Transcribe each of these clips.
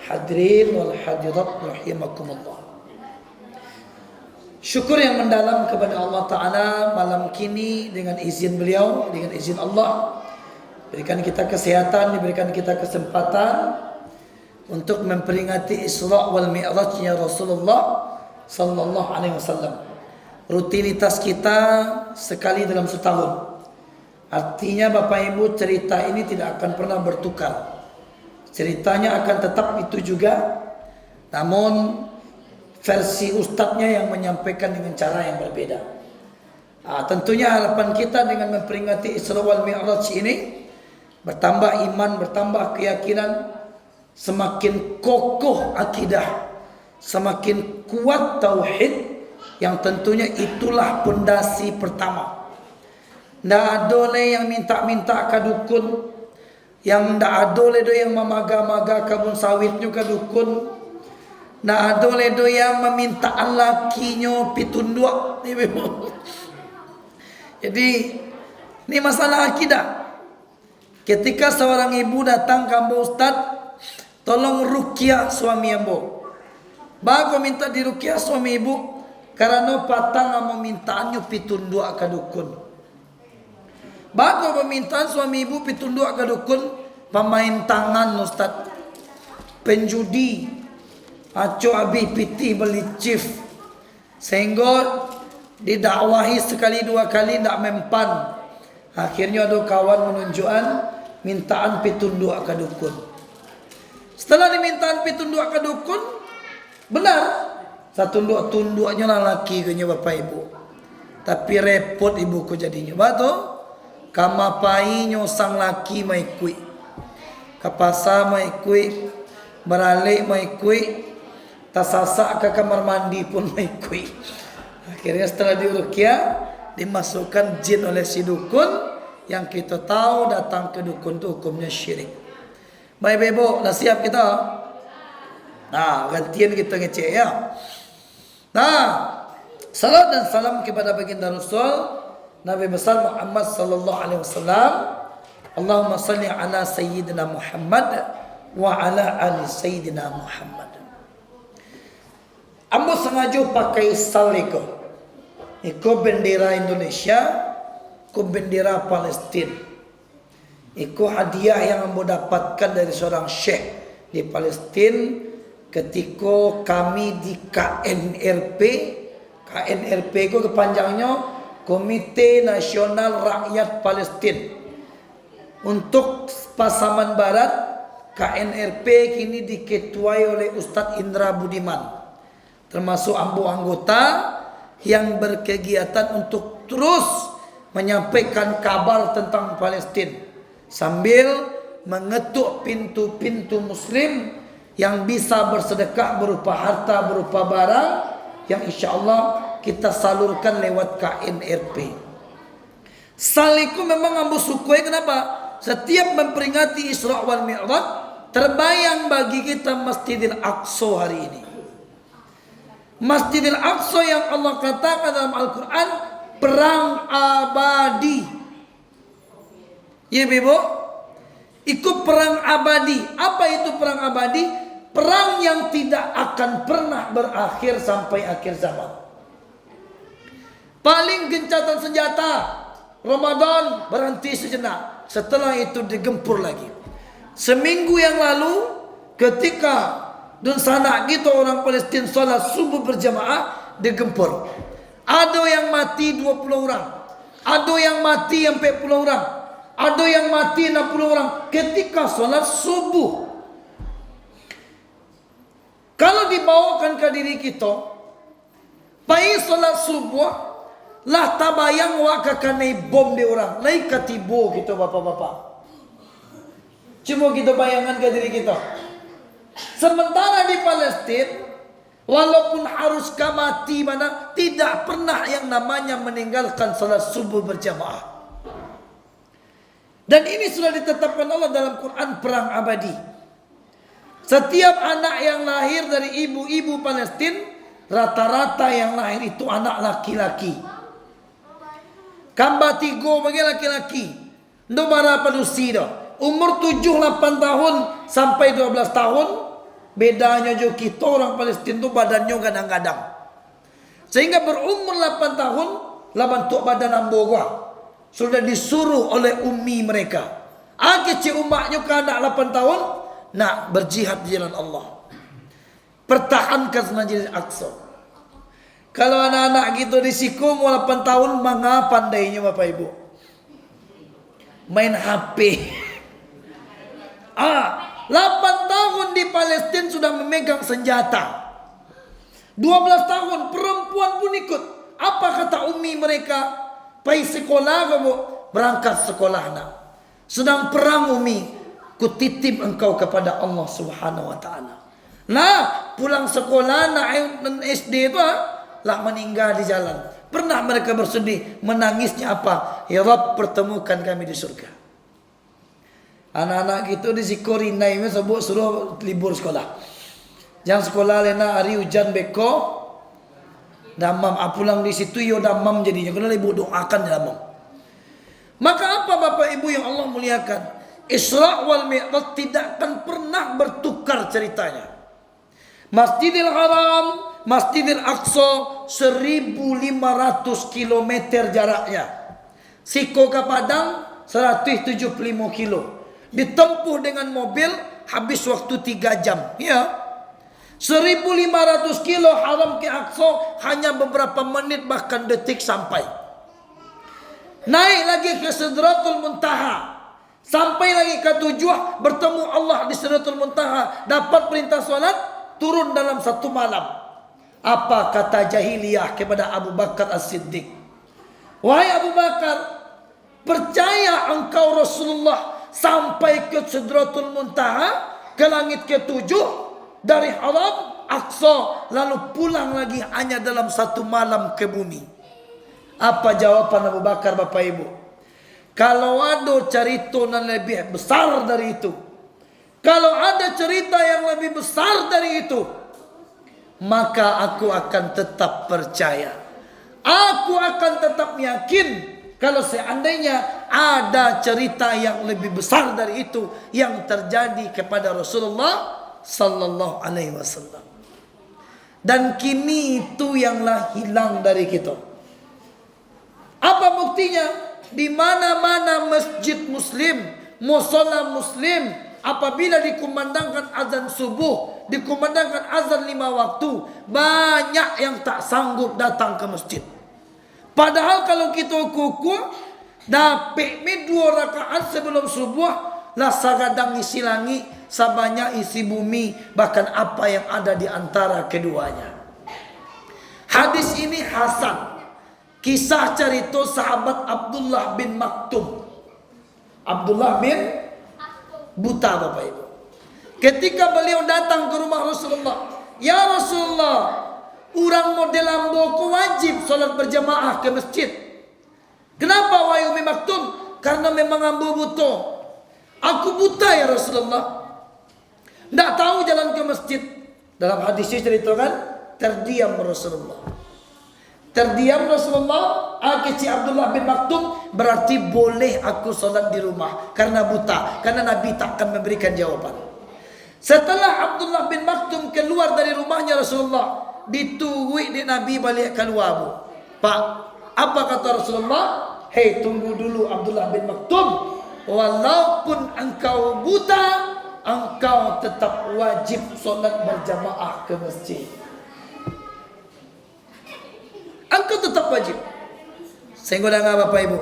hadirin wal hadirat rahimakumullah. Syukur yang mendalam kepada Allah Ta'ala malam kini dengan izin beliau, dengan izin Allah, berikan kita kesehatan, diberikan kita kesempatan untuk memperingati Isra wal Mi'rajnya Rasulullah Sallallahu Alaihi Wasallam. Rutinitas kita sekali dalam setahun. Artinya Bapak Ibu, cerita ini tidak akan pernah bertukar. Ceritanya akan tetap itu juga, namun versi ustadznya yang menyampaikan dengan cara yang berbeda. Tentunya harapan kita dengan memperingati Isra wal Mi'raj ini bertambah iman, bertambah keyakinan, semakin kokoh akidah, semakin kuat tauhid, yang tentunya itulah pondasi pertama. Ndak adole yang minta-minta ke dukun, yang ndak adole do yang memaga-maga kebun sawitnya ke dukun, ndak adole do yang memintaan lakinya pitunduk. Jadi ini masalah akidah. Ketika seorang ibu datang ke Ambo Ustaz, tolong rukyah suami Ambo. Bago minta dirukyah suami ibu karena patang memintaannya pitunduk ke dukun. Bago permintaan suami ibu pitunduk ke dukun, pemain tangan Ustaz, penjudi, aco abi piti beli chief, sehingga didakwahi sekali dua kali tidak mempan. Akhirnya ada kawan menunjukkan mintaan pitunduk ke dukun. Setelah dimintaan pitunduk ke dukun, benar satu tunduknya laki kenya bapak ibu. Tapi repot ibuku jadinya. Batu kamapai nyosang laki maikui, kapasa maikui, beralik maikui, tasasak ke kamar mandi pun maikui. Akhirnya setelah dirukyah, dimasukkan jin oleh si dukun, yang kita tahu datang ke dukun itu hukumnya syirik. Baik ibu, dah siap kita? Nah, gantian kita ngecek ya. Nah, salat dan salam kepada baginda Rasul Nabi besar Muhammad sallallahu alaihi wasallam. Allahumma salli ala sayyidina Muhammad wa ala ali sayyidina Muhammad. Ambo sengaja pakai sal iko bendera Indonesia, iko bendera Palestina. Iko hadiah yang ambo dapatkan dari seorang syekh di Palestina ketika kami di KNRP. KNRP itu kepanjangnya Komite Nasional Rakyat Palestina. Untuk Pasaman Barat, KNRP kini diketuai oleh Ustadz Indra Budiman, termasuk ambo anggota yang berkegiatan untuk terus menyampaikan kabar tentang Palestina sambil mengetuk pintu-pintu muslim yang bisa bersedekah berupa harta, berupa barang yang insya Allah kita salurkan lewat KNRP. Saliku memang ambo sukui. Kenapa? Setiap memperingati Isra wal Mi'raj, terbayang bagi kita Masjidil Aqsa hari ini. Masjidil Aqsa yang Allah katakan dalam Al-Quran perang abadi. Ya Ibu, ikut perang abadi. Apa itu perang abadi? Perang yang tidak akan pernah berakhir sampai akhir zaman. Paling gencatan senjata, Ramadan berhenti sejenak, setelah itu digempur lagi. Seminggu yang lalu ketika dan sana gitu orang Palestina salat subuh berjamaah digempur. Ada yang mati 20 orang, ada yang mati 40 orang, ada yang mati 60 orang ketika salat subuh. Kalau dibawakan ke diri kita, pai salat subuh lah tabayang wakakanai bom di orang, lai katibo gitu bapak-bapak. Cuma kita bayangkan ke diri kita. Sementara di Palestina, walaupun harus mati mana, tidak pernah yang namanya meninggalkan salat subuh berjamaah. Dan ini sudah ditetapkan Allah dalam Quran perang abadi. Setiap anak yang lahir dari ibu-ibu Palestina, rata-rata yang lahir itu anak laki-laki. Kambatigo bagi laki-laki. Ndo bara padusido. Umur 7-8 tahun sampai 12 tahun Bedanya juga kita orang Palestina tuh badannya kadang-kadang. Sehingga berumur 8 tahun, laban tuk badan ambo gua. Sudah disuruh oleh ummi mereka. Kecil umaknya ke anak 8 tahun, nak berjihad di jalan Allah. Pertahankan Masjid Al-Aqsa. Kalau anak-anak gitu risiko mau 8 tahun, manga pandainya Bapak Ibu. Main HP. 8 tahun di Palestina sudah memegang senjata. 12 tahun perempuan pun ikut. Apa kata ummi mereka? Pai sekolah kamu, berangkat sekolah nak. Sedang perang ummi, kutitip engkau kepada Allah Subhanahu wa taala. Nah, pulang sekolah nak SD itu lah meninggal di jalan. Pernah mereka bersedih, menangisnya apa? Ya Rabb, pertemukan kami di surga. Anak-anak gitu disikori naik sebut suruh libur sekolah. Jangan sekolah lena hari hujan beko damam pulang di situ yo damam jadinya kena ibu doakan damam. Maka apa Bapak Ibu yang Allah muliakan? Isra wal Mi'raj tidak akan pernah bertukar ceritanya. Masjidil Haram, Masjidil Aqsa 1500 km jaraknya. Siko ke Padang 175 kilo. Ditempuh dengan mobil habis waktu 3 jam. Ya. 1500 kilo Haram ke Aqsa hanya beberapa menit bahkan detik sampai. Naik lagi ke Sidratul Muntaha. Sampai lagi ke tujuh, bertemu Allah di Sidratul Muntaha. Dapat perintah salat, turun dalam satu malam. Apa kata jahiliyah kepada Abu Bakar As-Siddiq? Wahai Abu Bakar, percaya engkau Rasulullah sampai ke Sidratul Muntaha, ke langit ke-7 dari Haram Aqsa, lalu pulang lagi hanya dalam satu malam ke bumi. Apa jawaban Abu Bakar Bapak Ibu? Kalau ada cerita yang lebih besar dari itu, kalau ada cerita yang lebih besar dari itu, maka aku akan tetap percaya. Aku akan tetap yakin kalau seandainya ada cerita yang lebih besar dari itu yang terjadi kepada Rasulullah sallallahu alaihi wasallam. Dan kini itu yang hilang dari kita. Apa buktinya? Di mana-mana masjid muslim, musala muslim, apabila dikumandangkan azan subuh, dikumandangkan azan 5 waktu, banyak yang tak sanggup datang ke masjid. Padahal kalau kita kuku dapat 2 rakaat sebelum subuh, lah sagadang isi langit, sabanyak isi bumi, bahkan apa yang ada di antara keduanya. Hadis ini hasan. Kisah cerita sahabat Abdullah bin Maktum. Abdullah bin buta Bapak Ibu. Ketika beliau datang ke rumah Rasulullah, ya Rasulullah, orang model amboku wajib salat berjamaah ke masjid. Kenapa wahai Umi Maktum? Karena memang ambo buta. Aku buta ya Rasulullah. Tidak tahu jalan ke masjid. Dalam hadisnya ceritakan, terdiam Rasulullah. Terdiam Rasulullah. Kecil Abdullah bin Maktum, berarti boleh aku salat di rumah karena buta. Karena Nabi tak akan memberikan jawaban. Setelah Abdullah bin Maktum keluar dari rumahnya Rasulullah, ditunggu di Nabi balik keluar. Bu, Pak, apa kata Rasulullah? Hei, tunggu dulu Abdullah bin Maktum. Walaupun engkau buta, engkau tetap wajib solat berjamaah ke masjid. Engkau tetap wajib. Sehingga dengan Bapak Ibu,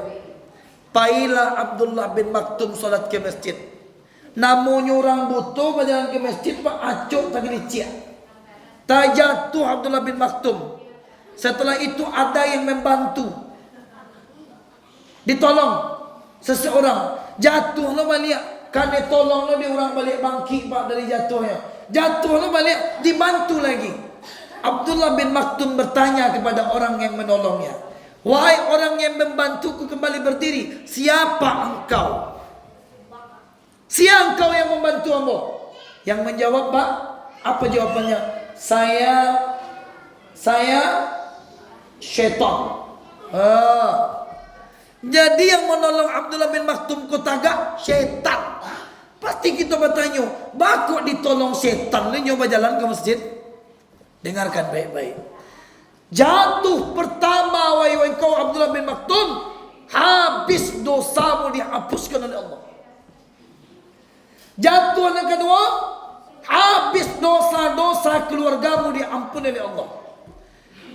pailah Abdullah bin Maktum solat ke masjid. Namun orang butuh berjalan ke masjid, Pak, acuk tak licik. Terjatuh Abdullah bin Maktum. Setelah itu ada yang membantu, ditolong seseorang. Jatuh lo balik, karena tolong lo dia orang balik bangkit Pak dari jatuhnya. Jatuh lo balik, dibantu lagi. Abdullah bin Maktum bertanya kepada orang yang menolongnya, wahai orang yang membantuku kembali berdiri, siapa engkau? Siapa engkau yang membantu ambo? Yang menjawab, Pak, apa jawabannya? Saya syaitan. Jadi yang menolong Abdullah bin Maktum kutagak syaitan. Pasti kita bertanya, bakok ditolong setan ni nyoba jalan ke masjid? Dengarkan baik-baik. Jatuh pertama wahai kau Abdullah bin Maktum, habis dosamu dihapuskan oleh Allah. Jatuh yang kedua, habis dosa-dosa keluargamu diampuni oleh Allah.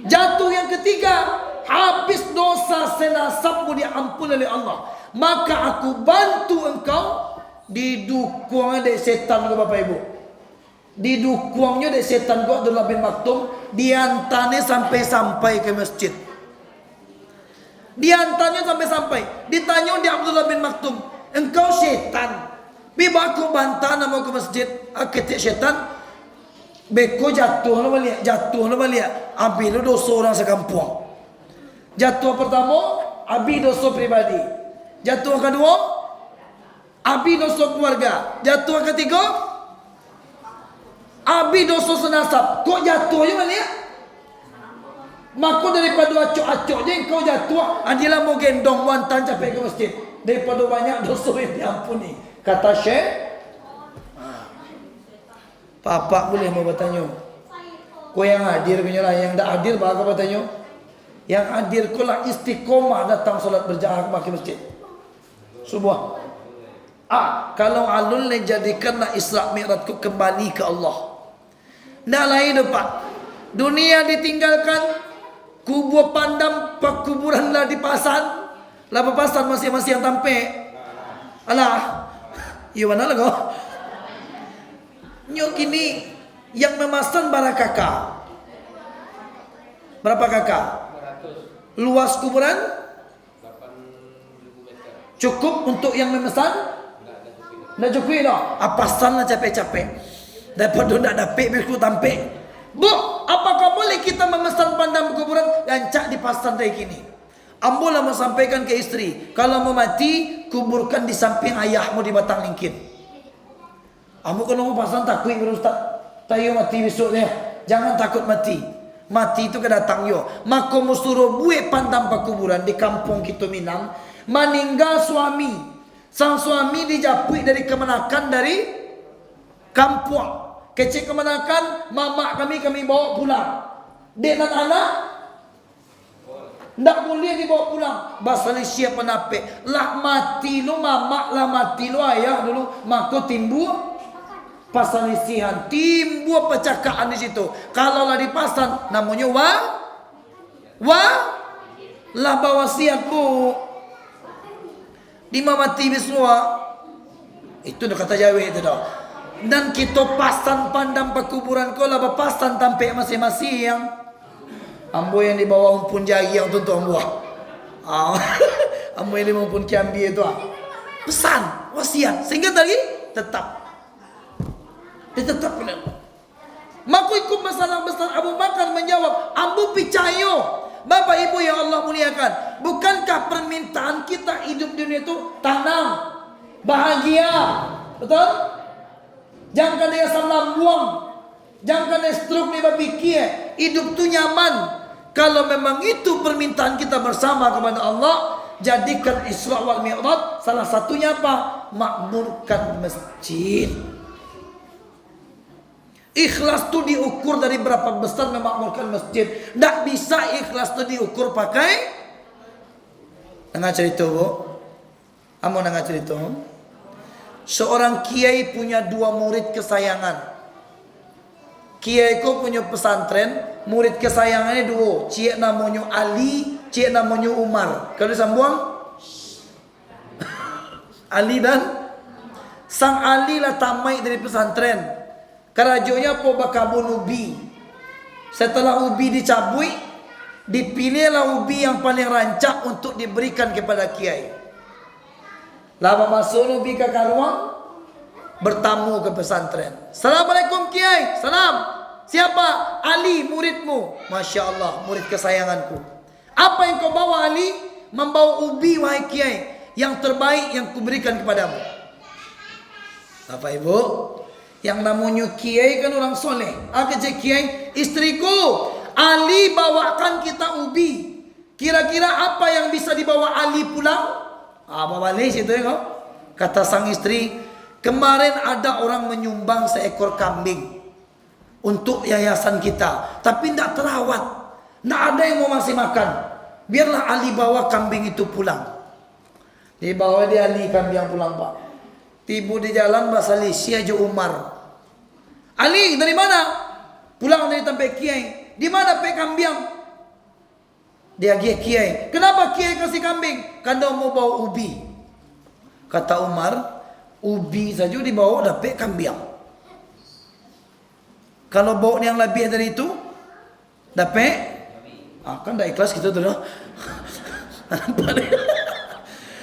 Jatuh yang ketiga, habis dosa senasabmu diampuni oleh Allah. Maka aku bantu engkau didukung oleh setan ke Bapak Ibu. Didukungnya oleh setan ke Abdullah bin Maktum, diantaranya sampai-sampai ke masjid. Diantaranya sampai-sampai. Ditanya di Abdullah bin Maktum, engkau setan, biba aku bantah nama ke masjid, ketik setan, beko jatuh na balik, abi lu dosa orang sekampung. Jatuh pertama, abi dosa pribadi. Jatuh kedua, abi dosa keluarga. Jatuh ketiga, abi dosa senasab. Kok jatuh je balik? Maka daripada acok-acok je kau jatuh, adilah mau gendong wantan capek ke masjid. Daripada banyak dosa yang diampuni. Kata Syekh, Papa boleh mau bertanya, kau yang hadir punya lah, yang tak hadir apa bertanya? Yang hadir kau lah istiqomah datang solat berjamaah ke masjid subuh. Kalau alun le jadikanlah Isra Mi'raj ku kembali ke Allah. Ndak lain Pak. Dunia ditinggalkan, kubur pandam pekuburan lah dipasan. Lah papasan masing-masing yang tampe. Alah. Ya mana lah kau? Nyok ini yang memasang bara kakak. Berapa kakak? Luas kuburan? Cukup untuk yang memesan? Nggak cukup dah. Apasan lah capek-capek. Daripada tak dapat berku tampik. Bu, apakah boleh kita memesan pandang kuburan gancak dipasang dari kini? Ambo lah mau sampaikan ke istri, kalau mau mati kuburkan di samping ayahmu di batang lingkit. Ambo kalau mau pasang takut Ustaz, tayo mati besoknya. Jangan takut mati. Mati itu kedatang yo. Maka mu suruh buat pandang kuburan di kampung kita Minang. Meninggal suami, sang suami dijapui dari kemenakan dari kampung. Kecil kemenakan, mamak kami bawa pulang. Dek dan anak ndak boleh dibawa pulang. Basal siap penape. Lah mati lu mamak, lah mati lu ayah dulu. Maka timbul pasalisihan, timbul percakapan di situ. Kalau lah dipasang, namanya lah bawa siap bu. Di mati biswa. Itu dah kata Jawa itu dah. Dan kita pasang pandang pekuburan kau lah pasang tampek masing-masing yang ambo yang di bawah umpun jari yang tentu ambo. Ambo yang di bawah umpun kiambi itu pesan wasiat sehingga tadi tetap benar. Maka ikut masalah besar Abu Bakar menjawab, ambo percaya Bapak Ibu yang Allah muliakan, bukankah permintaan kita hidup di dunia itu tenang, bahagia, betul? Jangan kena salam buang, jangan kena stroke ni berfikir, hidup tu nyaman. Kalau memang itu permintaan kita bersama kepada Allah, jadikan Isra wal Mi'raj salah satunya apa? Makmurkan masjid. Ikhlas tu diukur dari berapa besar memakmurkan masjid. Tak bisa ikhlas tu diukur pakai. Dengar cerita bu. Amo dengar cerita. Seorang kiai punya dua murid kesayangan. Kiai ko punya pesantren, murid kesayangannya dua. Cik namanya Ali, cik namanya Umar. Kalau sambung Ali dan sang Ali lah tamai dari pesantren. Kerajonya po bakabun ubi. Setelah ubi dicabui, dipilihlah ubi yang paling rancak untuk diberikan kepada kiai. Lama masuk ubi ke ruang, bertamu ke pesantren. Assalamualaikum kiai. Salam. Siapa? Ali, muridmu. Masya Allah, murid kesayanganku. Apa yang kau bawa Ali? Membawa ubi wahai kiai, yang terbaik yang kuberikan kepadamu. Bapak Ibu, yang namanya kiai kan orang soleh. Kerja kiai, istriku, Ali bawakan kita ubi. Kira-kira apa yang bisa dibawa Ali pulang? Apa balik situ ya kau? Kata sang istri, Kemarin ada orang menyumbang seekor kambing untuk yayasan kita, tapi tidak terawat, tidak ada yang mau masih makan. Biarlah Ali bawa kambing itu pulang. Dibawa dia Ali kambing yang pulang, Pak. Tiba di jalan Basali si aja Umar. Ali dari mana? Pulang dari tempat kiai. Di mana pe kambing? Dia kiai. Kenapa kiai kasih kambing? Karena mau bawa ubi. Kata Umar, ubi saja dibawa dapat kambing. Kalau bawa yang lebih dari itu, dapat, kan dah ikhlas gitu tuh.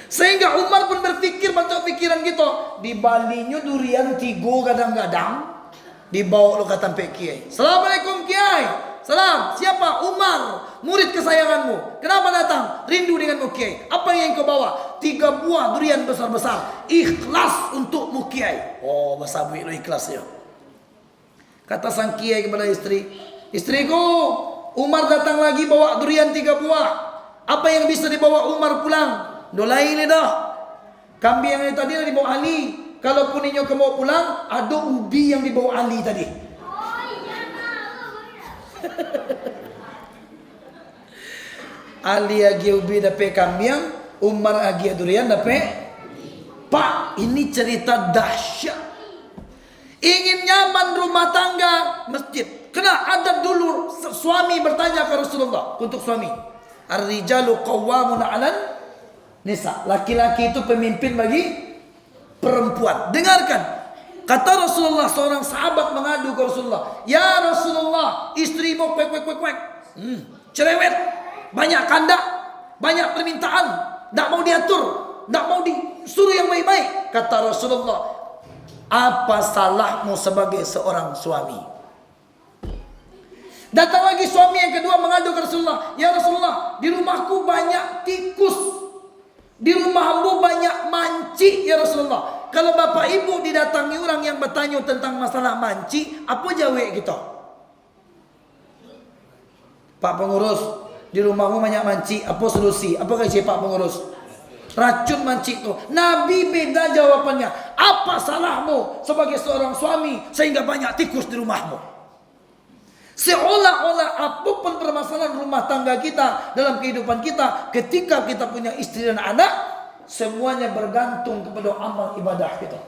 Sehingga Umar pun berpikir macam pikiran gitu. Di balinya durian tigo kadang-kadang dibawa lo ke tempat kiai. Assalamualaikum kiai. Salam. Siapa? Umar, murid kesayanganmu. Kenapa datang? Rindu denganmu kiai. Apa yang kau bawa? 3 buah durian besar-besar. Ikhlas untukmu kiai. Oh, bahasa buik lo ikhlas ya. Kata sang kiai kepada istri, istriku, Umar datang lagi bawa durian 3 buah. Apa yang bisa dibawa Umar pulang? Dolai ini dah. Kambing yang tadi dibawa Ali. Kalaupun inyo mau pulang, ada ubi yang dibawa Ali tadi. Ali agi ubi dapat kambing, Umar agi durian dapat. Pak, ini cerita dahsyat. Ingin nyaman rumah tangga, masjid. Kena ada dulu suami bertanya ke Rasulullah untuk suami. Ar-rijalu qawwamuna 'alan nisa. Laki-laki itu pemimpin bagi perempuan. Dengarkan. Kata Rasulullah, seorang sahabat mengadu ke Rasulullah. Ya Rasulullah, istrimu kwek. Cerewet. Banyak kandak. Banyak permintaan. Tak mau diatur. Tak mau disuruh yang baik-baik. Kata Rasulullah, apa salahmu sebagai seorang suami? Datang lagi suami yang kedua mengadu ke Rasulullah. Ya Rasulullah, di rumahku banyak tikus. Di rumahmu banyak manci ya Rasulullah. Kalau bapak ibu didatangi orang yang bertanya tentang masalah manci, apa jawab kita? Pak pengurus, di rumahmu banyak manci, apa solusi? Apa kasih Pak pengurus? Racun manci itu. Nabi beda jawabannya. Apa salahmu sebagai seorang suami sehingga banyak tikus di rumahmu? Seolah-olah apapun permasalahan rumah tangga kita dalam kehidupan kita, ketika kita punya istri dan anak, semuanya bergantung kepada amal ibadah kita.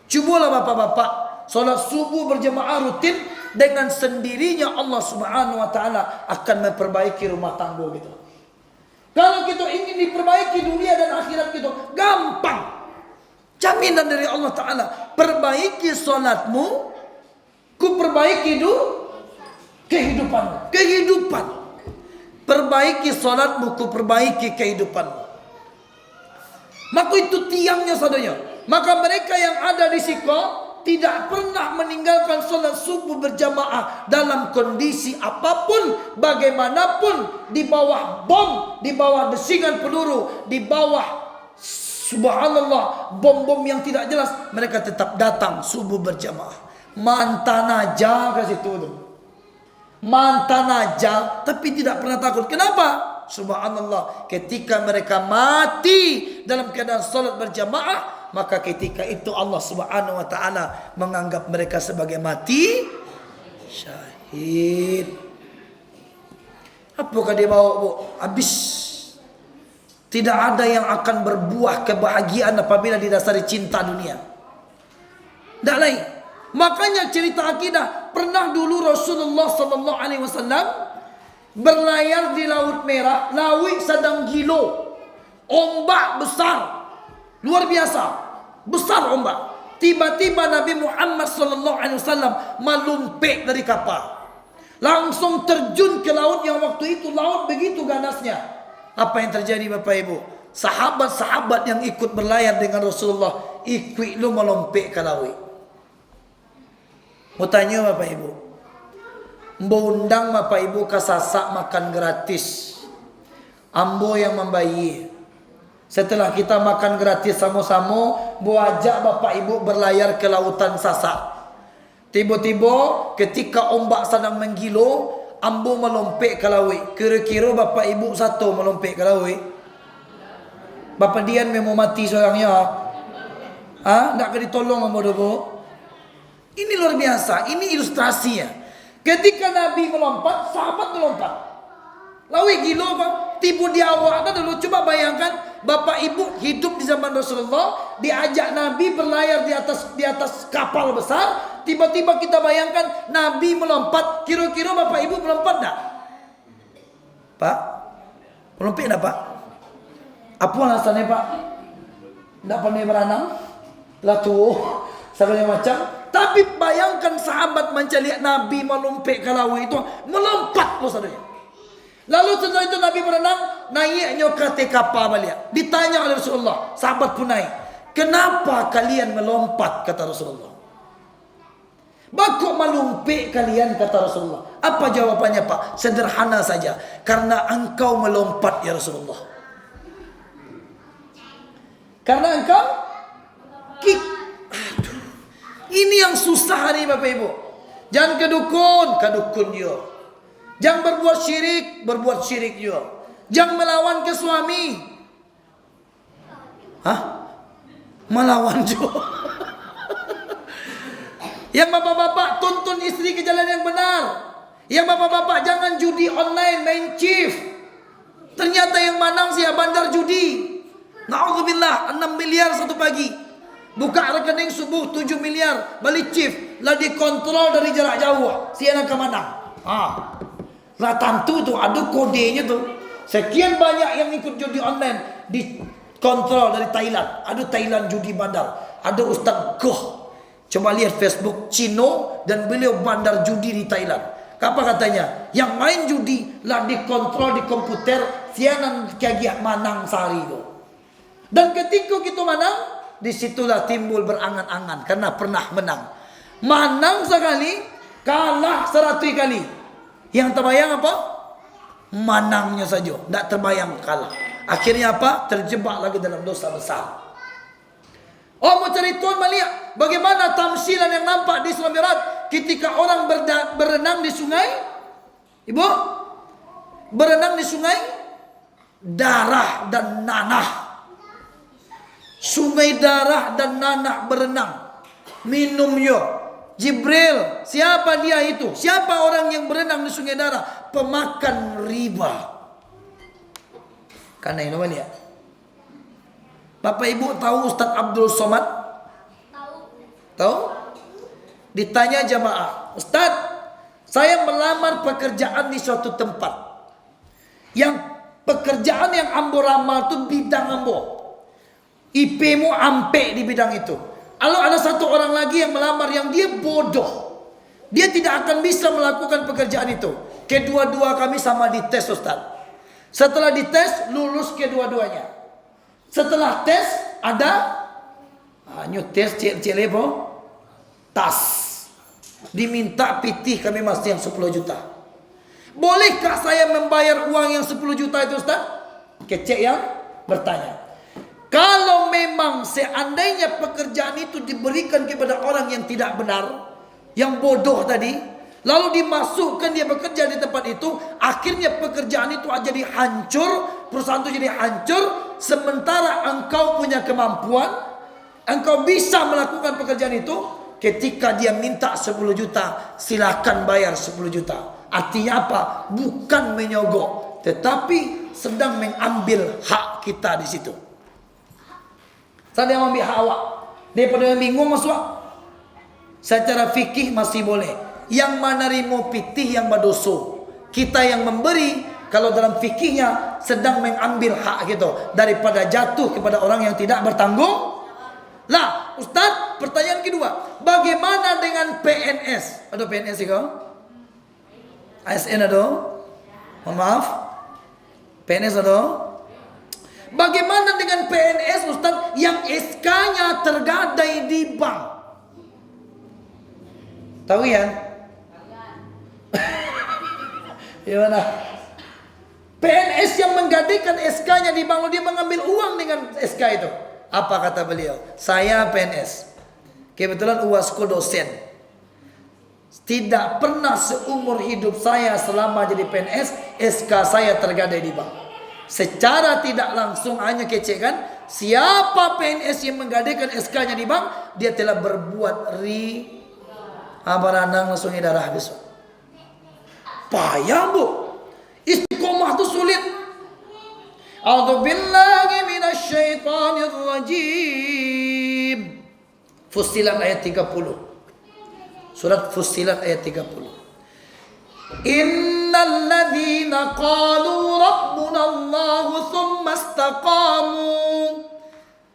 Cubalah bapak-bapak, solat subuh berjemaah rutin, dengan sendirinya Allah Subhanahu wa taala akan memperbaiki rumah tangga kita. Kalau kita ingin diperbaiki dunia dan akhirat kita, gampang. Jaminan dari Allah taala, perbaiki solatmu, ku perbaiki kehidupan. Perbaiki solatmu, ku perbaiki kehidupanmu. Maka itu tiangnya sadanya. Maka mereka yang ada di Siko tidak pernah meninggalkan solat subuh berjamaah dalam kondisi apapun, bagaimanapun, di bawah bom, di bawah desingan peluru, di bawah subhanallah bom-bom yang tidak jelas, mereka tetap datang subuh berjamaah. Mantan aja ke situ tuh. Mantan aja, tapi tidak pernah takut. Kenapa? Subhanallah, ketika mereka mati dalam keadaan salat berjamaah, maka ketika itu Allah Subhanahu wa taala menganggap mereka sebagai mati syahid. Apakah dia bawa, Bu? Habis. Tidak ada yang akan berbuah kebahagiaan apabila didasari cinta dunia. Tidak lain. Makanya cerita akidah, pernah dulu Rasulullah sallallahu alaihi wasallam berlayar di Laut Merah, laut sedang gilo, ombak besar, luar biasa, besar ombak. Tiba-tiba Nabi Muhammad sallallahu alaihi wasallam melumpek dari kapal, langsung terjun ke laut yang waktu itu laut begitu ganasnya. Apa yang terjadi Bapak Ibu? Sahabat-sahabat yang ikut berlayar dengan Rasulullah ikut lu melompek ke laut. Mau tanya Bapak Ibu, Mbo undang Bapak Ibu ke Sasak makan gratis. Ambo yang membayi. Setelah kita makan gratis sama-sama, Mbo ajak Bapak Ibu berlayar ke lautan Sasak. Tiba-tiba ketika ombak sedang menggilo, Ambo melompek ke laut. Kira-kira Bapak Ibu satu melompek ke laut. Bapak Dian memang mati seorangnya. Nggak akan ditolong sama dobo. Ini luar biasa. Ini ilustrasinya. Ketika Nabi melompat, sahabat melompat. Lawi gilo Pak, tipu di awak dulu. Coba bayangkan, bapak ibu hidup di zaman Rasulullah, diajak Nabi berlayar di atas kapal besar. Tiba-tiba kita bayangkan Nabi melompat. Kira-kira bapak ibu melompat enggak? Pak, melompat enggak Pak? Apa alasannya Pak? Enggak pandai berenang? Lah tuh, segala macam. Tapi bayangkan sahabat lihat Nabi melompat ke laut itu, melompat loh saudara. Lalu setelah itu Nabi berenang, naiknya ke kapal balik. Ditanya oleh Rasulullah, sahabat pun naik. Kenapa kalian melompat, kata Rasulullah. Bakok melompat kalian, kata Rasulullah. Apa jawabannya Pak? Sederhana saja. Karena engkau melompat ya Rasulullah. Karena engkau kick. Aduh. Ini yang susah nih Bapak Ibu. Jangan kedukun juga. Jangan berbuat syirik juga. Jangan melawan ke suami. Melawan juga. Yang bapak-bapak tuntun istri ke jalan yang benar. Yang bapak-bapak jangan judi online, main chief. Ternyata yang menang siapa? Bandar judi. Na'udzubillah, 6 miliar satu pagi. Buka rekening subuh 7 miliar. Balik chief. Lah dikontrol dari jarak jauh. Siapa yang menang? Nah tentu tuh ada kodenya tuh. Sekian banyak yang ikut judi online dikontrol dari Thailand. Ada Thailand judi bandar. Ada Ustaz Goh. Coba lihat Facebook Cino dan beliau bandar judi di Thailand. Apa katanya? Yang main judi lah dikontrol di komputer. Sianan kagiah manang sehari itu. Dan ketika kita menang, disitulah timbul berangan-angan karena pernah menang. Menang sekali, kalah 100 kali. Yang terbayang apa? Menangnya saja, tidak terbayang kalah. Akhirnya apa? Terjebak lagi dalam dosa besar. Oh, mau cari tuan melihat bagaimana tamsilan yang nampak di Isra Mi'raj ketika orang berenang di sungai. Ibu, berenang di sungai darah dan nanah. Sungai darah dan nanah berenang. Minum yo. Jibril, siapa dia itu? Siapa orang yang berenang di sungai darah? Pemakan riba. Karena ini apa ya? Bapak Ibu tahu Ustaz Abdul Somad? Tahu? Ditanya jamaah, Ustaz, saya melamar pekerjaan di suatu tempat. Yang pekerjaan yang ambo ramal itu bidang ambo. IP-mu ampe di bidang itu. Lalu ada satu orang lagi yang melamar yang dia bodoh. Dia tidak akan bisa melakukan pekerjaan itu. Kedua-dua kami sama dites Ustaz. Setelah dites lulus kedua-duanya. Setelah tes ada tes celepo tas. Diminta pitih kami masih yang 10 juta. Bolehkah saya membayar uang yang 10 juta itu Ustaz? Kecek yang bertanya. Kalau memang seandainya pekerjaan itu diberikan kepada orang yang tidak benar, yang bodoh tadi, lalu dimasukkan dia bekerja di tempat itu, akhirnya pekerjaan itu jadi hancur, perusahaan itu jadi hancur, sementara engkau punya kemampuan, engkau bisa melakukan pekerjaan itu, ketika dia minta 10 juta, silakan bayar 10 juta. Artinya apa? Bukan menyogok, tetapi sedang mengambil hak kita di situ. Saya mengambil hak awak. Daripada yang bingung masuk. Secara fikih masih boleh. Yang menerima pitih yang berdosa. Kita yang memberi, kalau dalam fikihnya sedang mengambil hak gitu. Daripada jatuh kepada orang yang tidak bertanggung. Lah, Ustaz, pertanyaan kedua. Bagaimana dengan PNS? Ada PNS itu? ASN ada? Mohon maaf. PNS ada? Bagaimana dengan PNS Ustaz yang SK-nya tergadai di bank? Tahu ya? Gimana? PNS yang menggadaikan SK-nya di bank, dia mengambil uang dengan SK itu. Apa kata beliau? Saya PNS. Kebetulan uasku dosen. Tidak pernah seumur hidup saya selama jadi PNS SK saya tergadai di bank. Secara tidak langsung hanya kecek kan, Siapa PNS yang menggadaikan SK-nya di bank, dia telah berbuat baranang langsung darah besok. Payah bu. Istiqomah itu sulit. A'udzu billahi minasyaitonir rajim. Fussilat ayat 30. Surat Fussilat ayat 30. Innal ladzina qalu rabbuna Allahu tsumma istaqamu.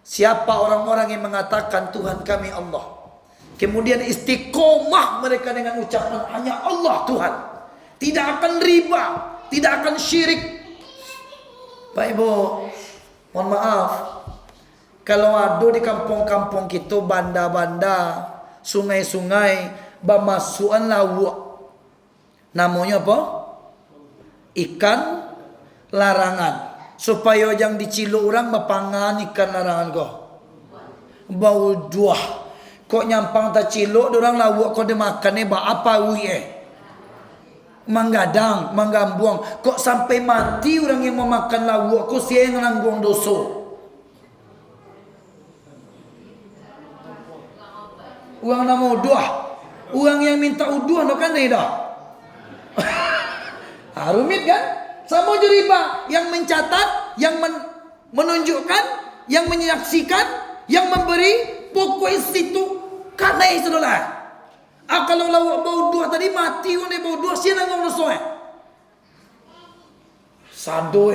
Siapa orang-orang yang mengatakan Tuhan kami Allah, kemudian istiqomah mereka dengan ucapan hanya Allah Tuhan, tidak akan riba, tidak akan syirik. Pak Ibu, mohon maaf, kalau ada di kampung-kampung kita, banda-banda, sungai-sungai, bamasuan lawak, namanya apa? Ikan larangan. Supaya jangan diciluk orang mapangan ikan larangan kau. Bau duah. Kok nyampang tak ciluk, orang lawak kau dia makan ni apa wui manggadang, manggambuang. Kok sampai mati orang yang memakan lawak kau siang nangguang dosa. Uang nama uduah. Uang yang minta uduah no kan dah. Rumit kan? Sama je riba. Yang mencatat, yang menunjukkan, yang menyaksikan, yang memberi, pokok situ kanai saudara. Kalau lawak bau dua tadi mati orang bau dua siapa nak ngomong sado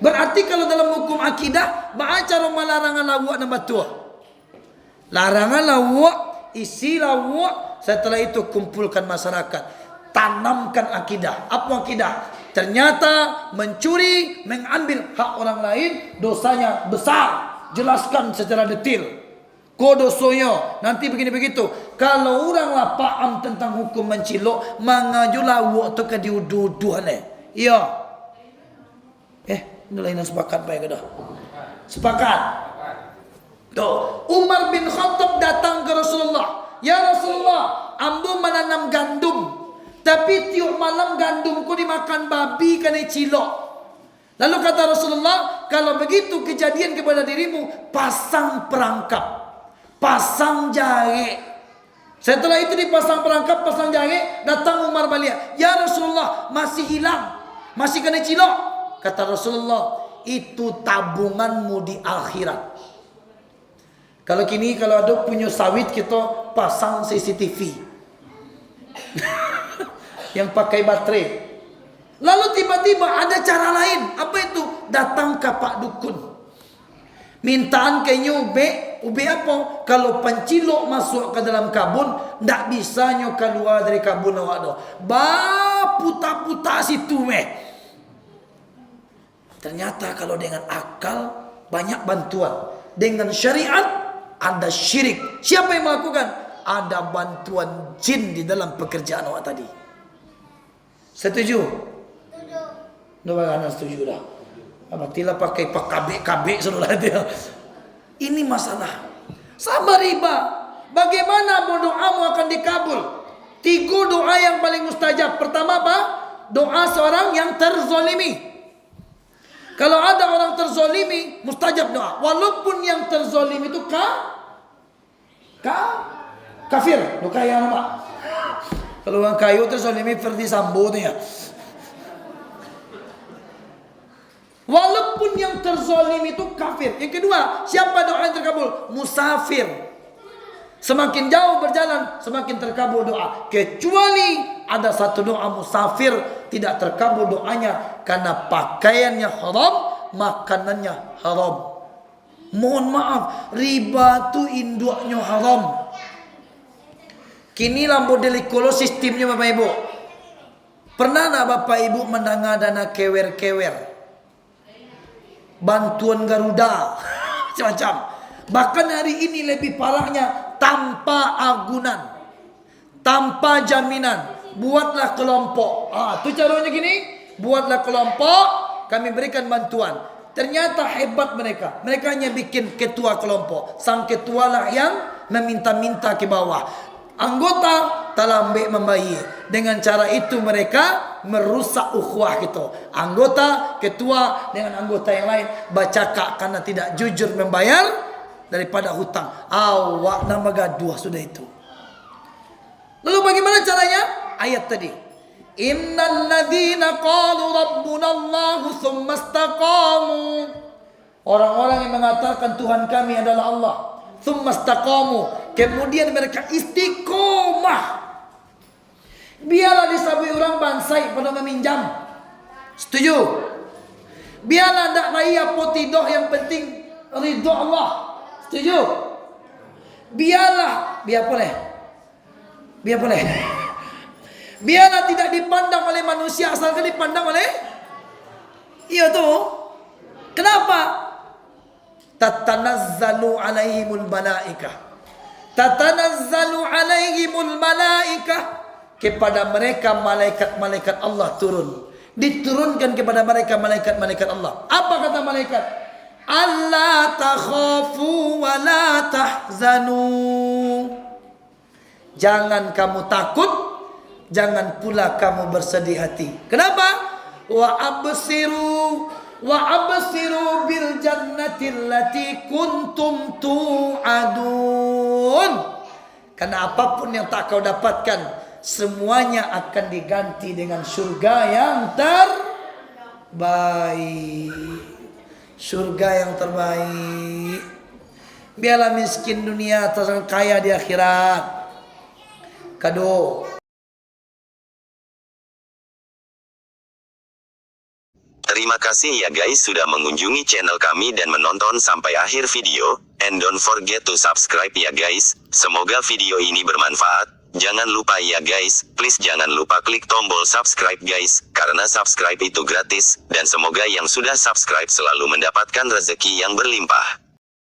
Berarti kalau dalam hukum akidah baca rumah larangan lawak nombor 2. Larangan lawak, isi lawak, setelah itu kumpulkan masyarakat, tanamkan akidah. Apa akidah? Ternyata mencuri, mengambil hak orang lain dosanya besar. Jelaskan secara detail. Kodosonya nanti begini begitu. Kalau orang lah paham tentang hukum mencilok, mangaju lawak tu ke diudu-uduhan iya. Ini lain sepakat baik dah. Sepakat. Tuh, Umar bin Khattab datang ke Rasulullah. Ya Rasulullah, ambo menanam gandum. Tapi tiap malam gandumku dimakan babi kena cilok. Lalu kata Rasulullah, kalau begitu kejadian kepada dirimu, pasang perangkap, pasang jahe. Setelah itu dipasang perangkap, pasang jahe, datang Umar balik. Ya Rasulullah, masih hilang, masih kena cilok. Kata Rasulullah, itu tabunganmu di akhirat. Kalau kini kalau ada punya sawit, kita pasang CCTV. Yang pakai baterai. Lalu tiba-tiba ada cara lain. Apa itu? Datang ke Pak Dukun. Mintaan kayaknya ube apa? Kalau pencilok masuk ke dalam kabun, ndak bisa nyo keluar dari kabun awak do. Puta-puta situ Ternyata kalau dengan akal banyak bantuan. Dengan syariat ada syirik. Siapa yang melakukan? Ada bantuan jin di dalam pekerjaan awak tadi. Setuju? Setuju. Dua anak setuju dah. Abatilah pakai KB saudara dia. Ini masalah. Sama riba. Bagaimana doamu akan dikabul? 3 doa yang paling mustajab. Pertama apa? Doa seorang yang terzolimi. Kalau ada orang terzolimi, mustajab doa. Walaupun yang terzolimi itu kafir. Bukan yang apa? Kalau orang kayu terzolimi Ferdi Sambo tu ya. Walaupun yang terzolimi itu kafir. Yang kedua, siapa doa yang terkabul? Musafir. Semakin jauh berjalan, semakin terkabul doa. Kecuali ada satu doa musafir tidak terkabul doanya karena pakaiannya haram, makanannya haram. Mohon maaf, riba tu induknya haram. Kini lah model ekolo sistemnya Bapak Ibu. Pernah tak Bapak Ibu mendengar dana kewer-kewer? Bantuan Garuda. Macam-macam. Bahkan hari ini lebih parahnya, tanpa agunan, tanpa jaminan. Buatlah kelompok. Tu caranya gini. Buatlah kelompok, kami berikan bantuan. Ternyata hebat mereka. Mereka hanya bikin ketua kelompok. Sang ketua lah yang meminta-minta ke bawah. anggota talambek membayi. Dengan cara itu mereka merusak ukhuwah gitu. Anggota ketua dengan anggota yang lain bercakap karena tidak jujur membayar daripada hutang. Awak nama gaduh sudah itu. Lalu bagaimana caranya? Ayat tadi. Innal ladzina qalu rabbunallahu tsumma istaqamu. Orang-orang yang mengatakan Tuhan kami adalah Allah. Tsumma istaqamu. Kemudian mereka istiqomah. Biarlah disabui orang bansai pada meminjam. Setuju? Biarlah tak raya potidoh, yang penting ridho Allah. Setuju? Biarlah, biar boleh. Biarlah tidak dipandang oleh manusia, asalkan dipandang oleh iya tuh. Kenapa? Tatanazzalu alaihimul malaikah. Tatanazzalu alaihimul malaikah. Kepada mereka malaikat-malaikat Allah turun. Diturunkan kepada mereka malaikat-malaikat Allah. Apa kata malaikat? Allah takhafu wa la tahzanu. Jangan kamu takut, jangan pula kamu bersedih hati. Kenapa? Wa absiru bil jannati allati kuntum tu'adun. Karena apapun yang tak kau dapatkan, semuanya akan diganti dengan surga yang terbaik. Surga yang terbaik. Biarlah miskin dunia terus kaya di akhirat. Kado. Terima kasih ya guys sudah mengunjungi channel kami dan menonton sampai akhir video. And don't forget to subscribe ya guys. Semoga video ini bermanfaat. Jangan lupa ya guys, please jangan lupa klik tombol subscribe guys, karena subscribe itu gratis, dan semoga yang sudah subscribe selalu mendapatkan rezeki yang berlimpah.